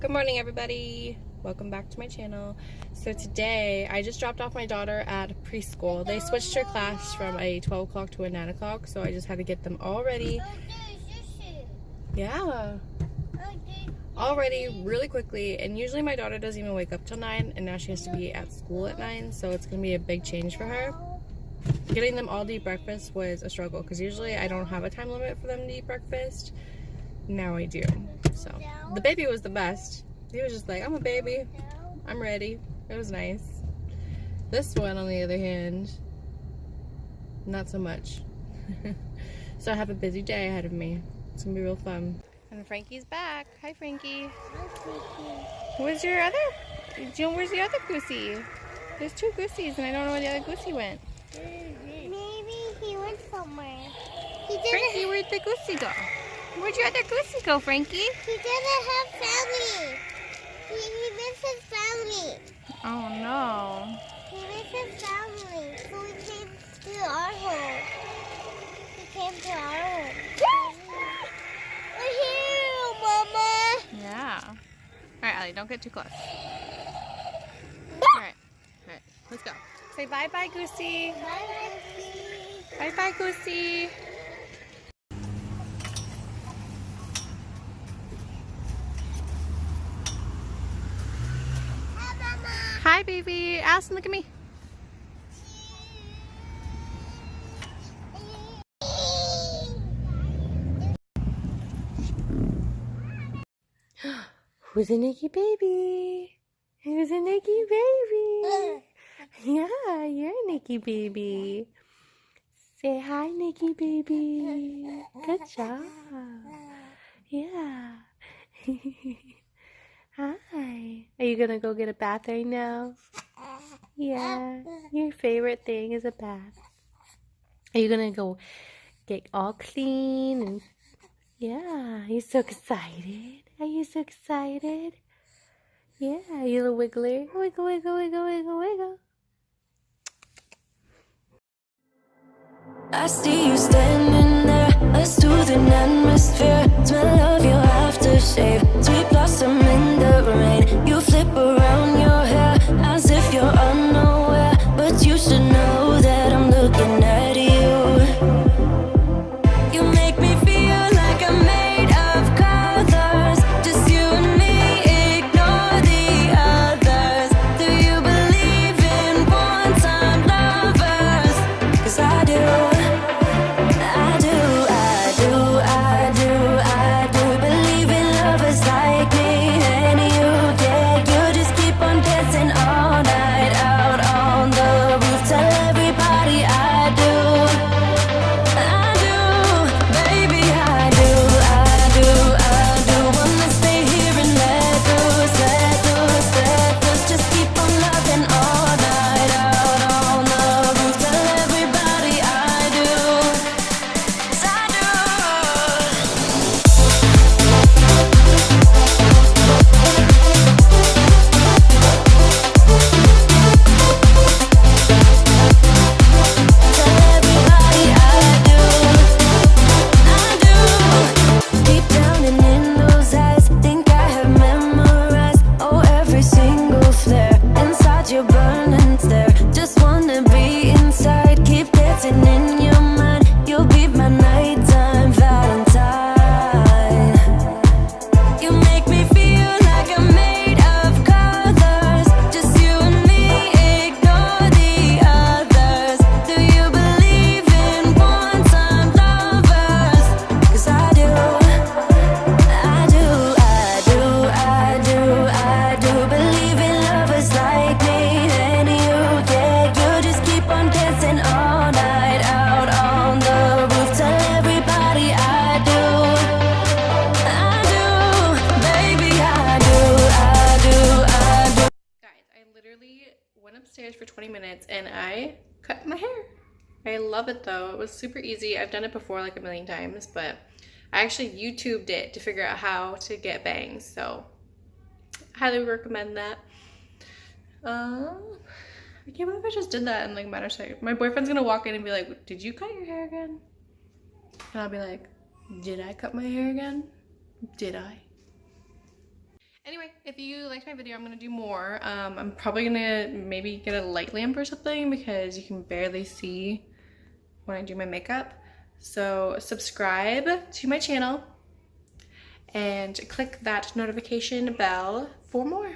Good morning, everybody. Welcome back to my channel. So today I just dropped off my daughter at preschool. They switched her class from a 12 o'clock to a 9 o'clock, so I just had to get them all ready. Yeah, all ready really quickly. And usually my daughter doesn't even wake up till 9, and now she has to be at school at 9, so it's gonna be a big change for her. Getting them all to eat breakfast was a struggle because usually I don't have a time limit for them to eat breakfast. Now I do. So the baby was the best. He was just like, I'm a baby, I'm ready. It was nice. This one, on the other hand, not so much. So I have a busy day ahead of me. It's gonna be real fun. And Frankie's back. Hi, Frankie. Hi, Frankie. Where's your other? Where's the other goosey? There's two goosies, and I don't know where the other goosey went. Maybe he went somewhere. Frankie, where'd the goosey go? Where'd your other goosey go, Frankie? He didn't have family. He missed his family. Oh no. He missed his family, so he came to our home. He came to our home. We're here, Mama. Yeah. All right, Allie, don't get too close. All right, let's go. Say bye-bye, Goosey. Bye, Goosey. Bye-bye, Goosey. Hi, baby. Allison, look at me. Who's a Nikki baby? Who's a Nikki baby? Yeah, you're a Nikki baby. Say hi, Nikki baby. Good job. Yeah. Hi. Are you gonna go get a bath right now? Yeah. Your favorite thing is a bath. Are you gonna go get all clean? And yeah. You're so excited. Are you so excited? Yeah. You little wiggler. Wiggle, wiggle, wiggle, wiggle, wiggle. I see you standing there, a soothing atmosphere. Smell of your aftershave, sweet blossom in the rain. You flip around your hair as if you're unaware, but you should know that I'm looking at you. You make me feel like I'm made of colors, just you and me, ignore the others. Do you believe in one-time lovers? 'Cause I do. Went upstairs for 20 minutes and I cut my hair. I love it though. It was super easy. I've done it before like a million times, but I actually YouTubed it to figure out how to get bangs, so highly recommend that. I can't believe I just did that in like a matter of seconds. My boyfriend's gonna walk in and be like, did you cut your hair again? And I'll be like, did I cut my hair again? Did I? Anyway, if you liked my video, I'm gonna do more. I'm probably gonna maybe get a light lamp or something because you can barely see when I do my makeup. So subscribe to my channel and click that notification bell for more.